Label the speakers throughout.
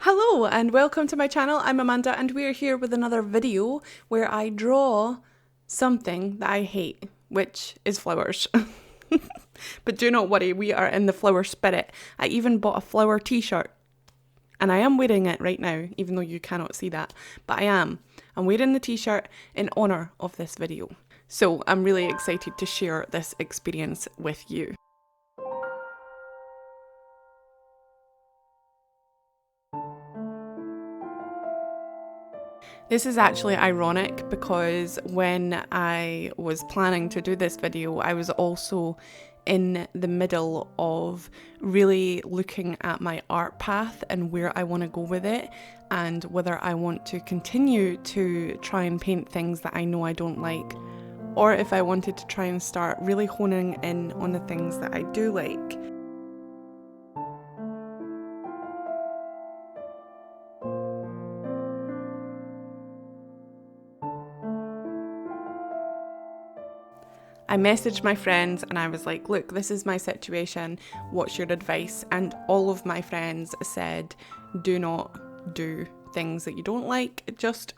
Speaker 1: Hello and welcome to my channel. I'm Amanda and we're here with another video where I draw something that I hate, which is flowers. But do not worry, we are in the flower spirit. I even bought a flower t-shirt and I am wearing it right now, even though you cannot see that, but I am. I'm wearing the t-shirt in honour of this video. So I'm really excited to share this experience with you. This is actually ironic because when I was planning to do this video, I was also in the middle of really looking at my art path and where I want to go with it, and whether I want to continue to try and paint things that I know I don't like, or if I wanted to try and start really honing in on the things that I do like. I messaged my friends and I was like, look, this is my situation, what's your advice? And all of my friends said, do not do things that you don't like, just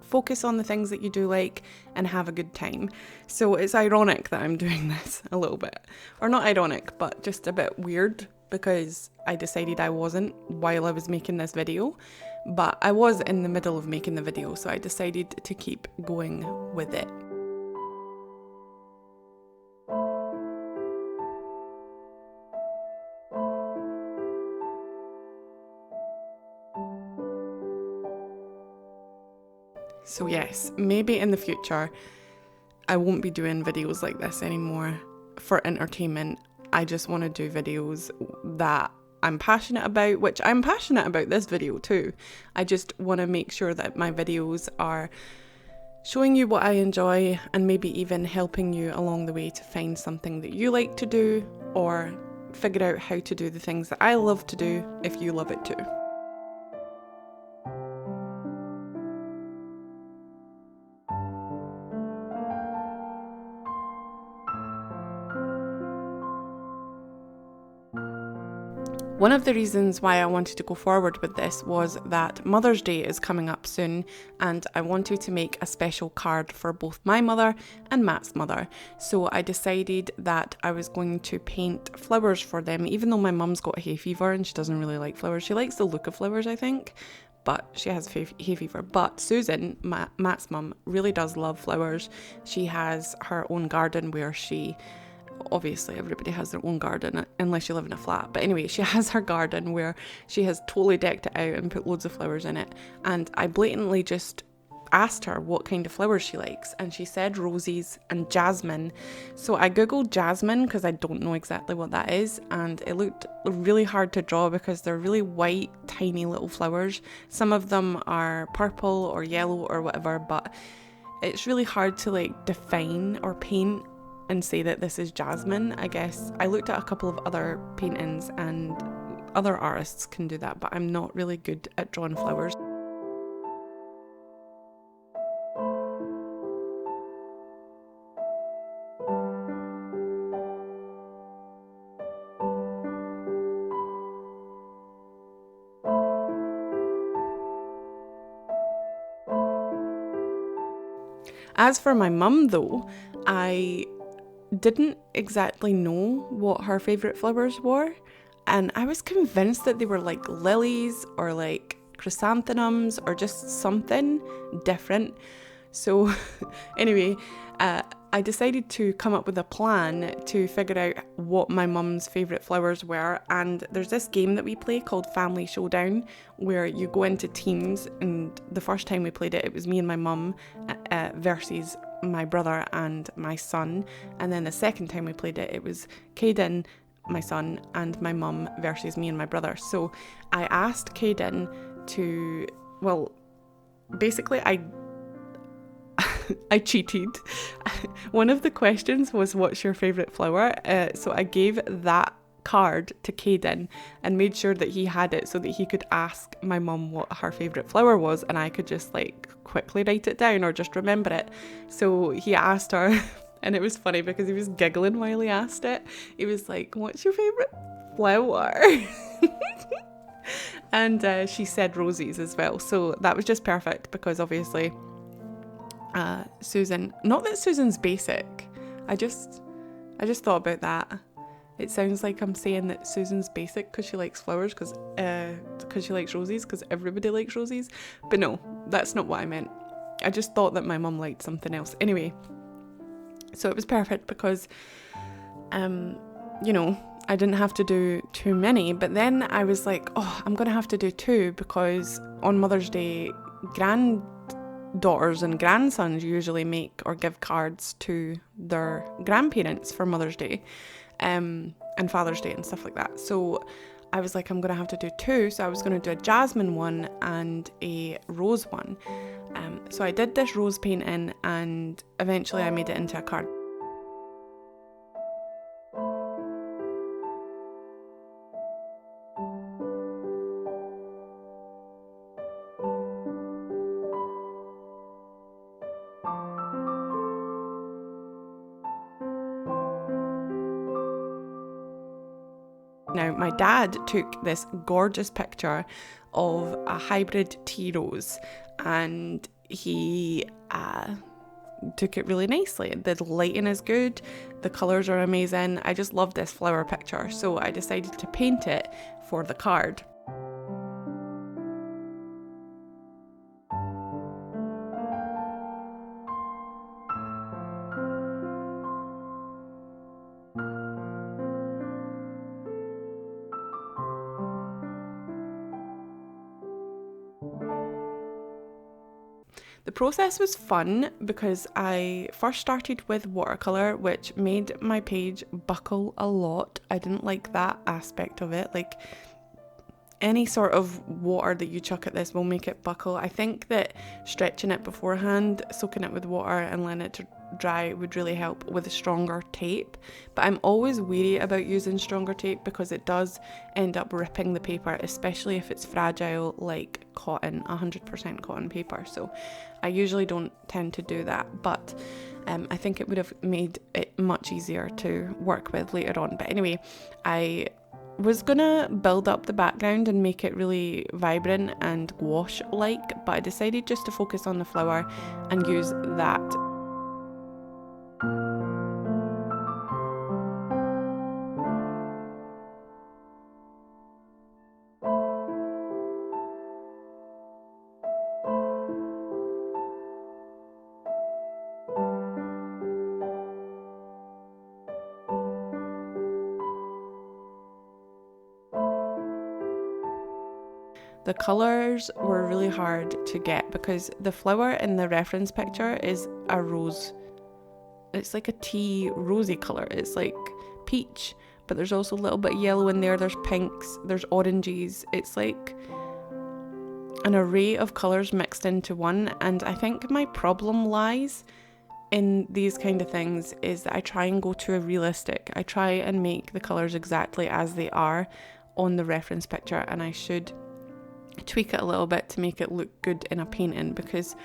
Speaker 1: focus on the things that you do like and have a good time. So it's ironic that I'm doing this a little bit, or not ironic, but just a bit weird, because I decided I wasn't while I was making this video, but I was in the middle of making the video, so I decided to keep going with it. So yes, maybe in the future I won't be doing videos like this anymore for entertainment. I just want to do videos that I'm passionate about, which I'm passionate about this video too. I just want to make sure that my videos are showing you what I enjoy and maybe even helping you along the way to find something that you like to do, or figure out how to do the things that I love to do if you love it too. One of the reasons why I wanted to go forward with this was that Mother's Day is coming up soon, and I wanted to make a special card for both my mother and Matt's mother. So I decided that I was going to paint flowers for them, even though my mum's got hay fever and she doesn't really like flowers. She likes the look of flowers, I think, but she has hay fever. But Susan, Matt's mum, really does love flowers. She has her own garden where she... obviously everybody has their own garden unless you live in a flat, but anyway, she has her garden where she has totally decked it out and put loads of flowers in it, and I blatantly just asked her what kind of flowers she likes, and she said roses and jasmine. So I googled jasmine because I don't know exactly what that is, and it looked really hard to draw because they're really white, tiny little flowers. Some of them are purple or yellow or whatever, but it's really hard to like define or paint and say that this is jasmine. I guess I looked at a couple of other paintings and other artists can do that, but I'm not really good at drawing flowers. As for my mum though, I didn't exactly know what her favourite flowers were, and I was convinced that they were like lilies or like chrysanthemums or just something different. So anyway, I decided to come up with a plan to figure out what my mum's favourite flowers were, and there's this game that we play called Family Showdown where you go into teams, and the first time we played it, it was me and my mum versus my brother and my son, and then the second time we played it, it was Caden, my son, and my mum versus me and my brother. So I asked Caden to, well, basically I cheated. One of the questions was, what's your favourite flower? So I gave that card to Caden and made sure that he had it so that he could ask my mum what her favourite flower was, and I could just like quickly write it down or just remember it. So he asked her and it was funny because he was giggling while he asked it. He was like, what's your favourite flower? And she said roses as well. So that was just perfect because obviously Susan, not that Susan's basic. I just thought about that. It sounds like I'm saying that Susan's basic because she likes flowers, because she likes roses, because everybody likes roses. But no, that's not what I meant. I just thought that my mum liked something else. Anyway, so it was perfect because, you know, I didn't have to do too many. But then I was like, oh, I'm going to have to do 2 because on Mother's Day, granddaughters and grandsons usually make or give cards to their grandparents for Mother's Day. And Father's Day and stuff like that. So I was like, I'm going to have to do 2. So I was going to do a jasmine one and a rose one. So I did this rose painting and eventually I made it into a card. Now, my dad took this gorgeous picture of a hybrid tea rose and he took it really nicely. The lighting is good, the colours are amazing. I just love this flower picture, so I decided to paint it for the card. The process was fun because I first started with watercolour, which made my page buckle a lot. I didn't like that aspect of it. Like, any sort of water that you chuck at this will make it buckle. I think that stretching it beforehand, soaking it with water and letting it dry would really help with stronger tape. But I'm always wary about using stronger tape because it does end up ripping the paper, especially if it's fragile like cotton, 100% cotton paper. So I usually don't tend to do that, but I think it would have made it much easier to work with later on. But anyway, I was gonna build up the background and make it really vibrant and gouache like, but I decided just to focus on the flower and use that. The colours were really hard to get because the flower in the reference picture is a rose. It's like a tea rosy colour. It's like peach, but there's also a little bit of yellow in there. There's pinks, there's oranges. It's like an array of colours mixed into one. And I think my problem lies in these kind of things is that I try and go to a realistic. I try and make the colours exactly as they are on the reference picture, and I should tweak it a little bit to make it look good in a painting, because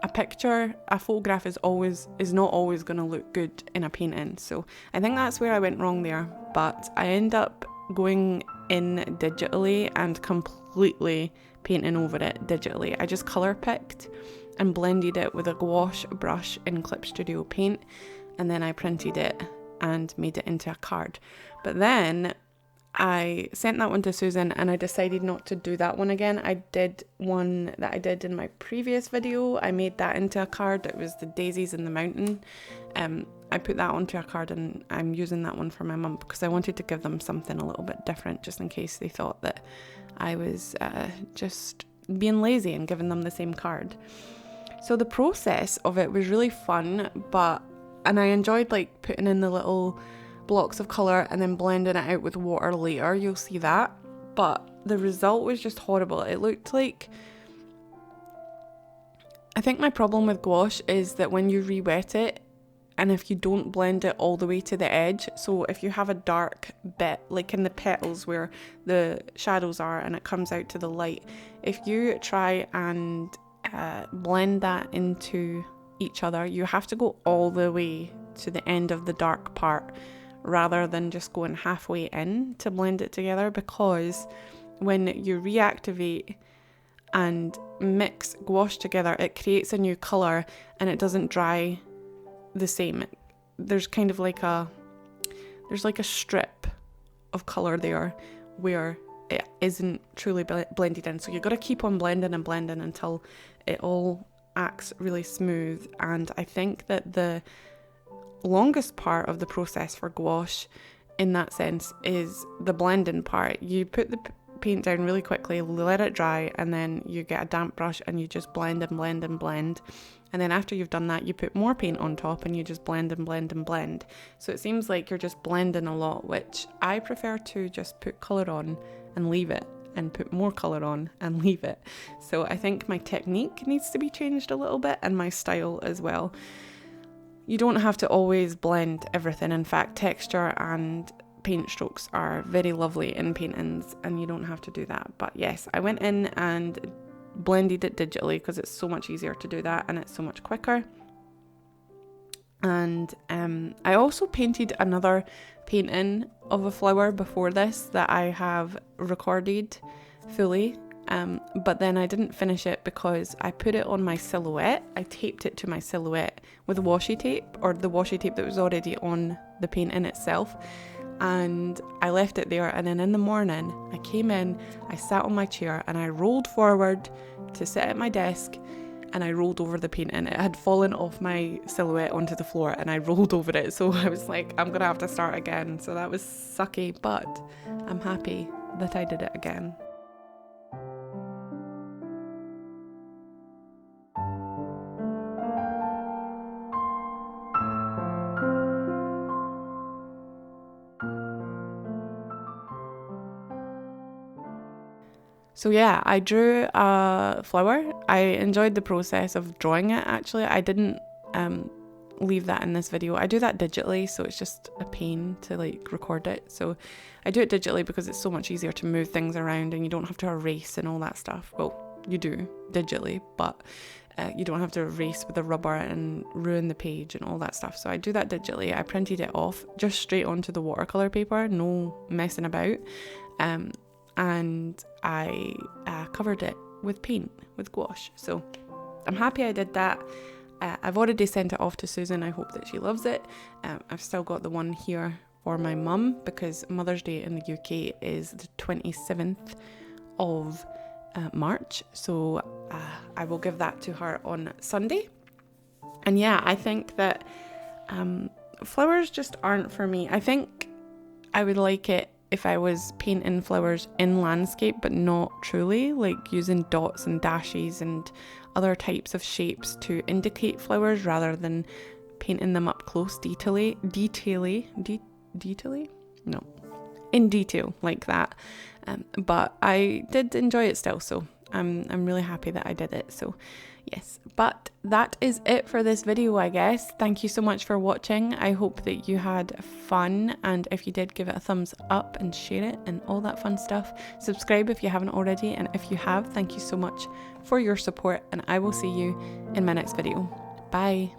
Speaker 1: a photograph is not always going to look good in a painting. So I think that's where I went wrong there, but I end up going in digitally and completely painting over it digitally. I just colour picked and blended it with a gouache brush in Clip Studio Paint, and then I printed it and made it into a card. But then I sent that one to Susan and I decided not to do that one again. I did one that I did in my previous video. I made that into a card. It was the daisies in the mountain. I put that onto a card and I'm using that one for my mum because I wanted to give them something a little bit different, just in case they thought that I was just being lazy and giving them the same card. So the process of it was really fun, and I enjoyed like putting in the little blocks of colour and then blending it out with water later. You'll see that, but the result was just horrible. It looked like, I think my problem with gouache is that when you re-wet it, and if you don't blend it all the way to the edge, so if you have a dark bit like in the petals where the shadows are and it comes out to the light, if you try and blend that into each other, you have to go all the way to the end of the dark part rather than just going halfway in to blend it together, because when you reactivate and mix gouache together, it creates a new colour and it doesn't dry the same. There's kind of like a strip of colour there where it isn't truly blended in. So you've got to keep on blending and blending until it all acts really smooth. And I think that the longest part of the process for gouache in that sense is the blending part. You put the paint down really quickly, let it dry, and then you get a damp brush and you just blend and blend and blend. And then after you've done that, you put more paint on top and you just blend and blend and blend. So it seems like you're just blending a lot, which I prefer to just put colour on and leave it, and put more colour on and leave it. So I think my technique needs to be changed a little bit, and my style as well. You don't have to always blend everything. In fact, texture and paint strokes are very lovely in paintings and you don't have to do that. But yes, I went in and blended it digitally because it's so much easier to do that and it's so much quicker. And I also painted another painting of a flower before this that I have recorded fully, but then I didn't finish it because I put it on my silhouette. I taped it to my silhouette with washi tape, or the washi tape that was already on the painting itself, and I left it there. And then in the morning I came in, I sat on my chair and I rolled forward to sit at my desk and I rolled over the painting. It had fallen off my silhouette onto the floor and I rolled over it. So I was like, I'm gonna have to start again. So that was sucky, but I'm happy that I did it again. So yeah, I drew a flower. I enjoyed the process of drawing it, actually. I didn't leave that in this video. I do that digitally, so it's just a pain to like record it. So I do it digitally because it's so much easier to move things around and you don't have to erase and all that stuff. Well, you do digitally, but you don't have to erase with the rubber and ruin the page and all that stuff. So I do that digitally. I printed it off just straight onto the watercolor paper, no messing about. And I covered it with paint, with gouache. So I'm happy I did that. I've already sent it off to Susan. I hope that she loves it. I've still got the one here for my mum because Mother's Day in the UK is the 27th of March. So I will give that to her on Sunday. And yeah, I think that flowers just aren't for me. I think I would like it if I was painting flowers in landscape, but not truly, like using dots and dashes and other types of shapes to indicate flowers rather than painting them up close, in detail like that. But I did enjoy it still, so I'm really happy that I did it. So yes, but that is it for this video, I guess. Thank you so much for watching. I hope that you had fun, and if you did, give it a thumbs up and share it and all that fun stuff. Subscribe if you haven't already, and if you have, thank you so much for your support, and I will see you in my next video. Bye.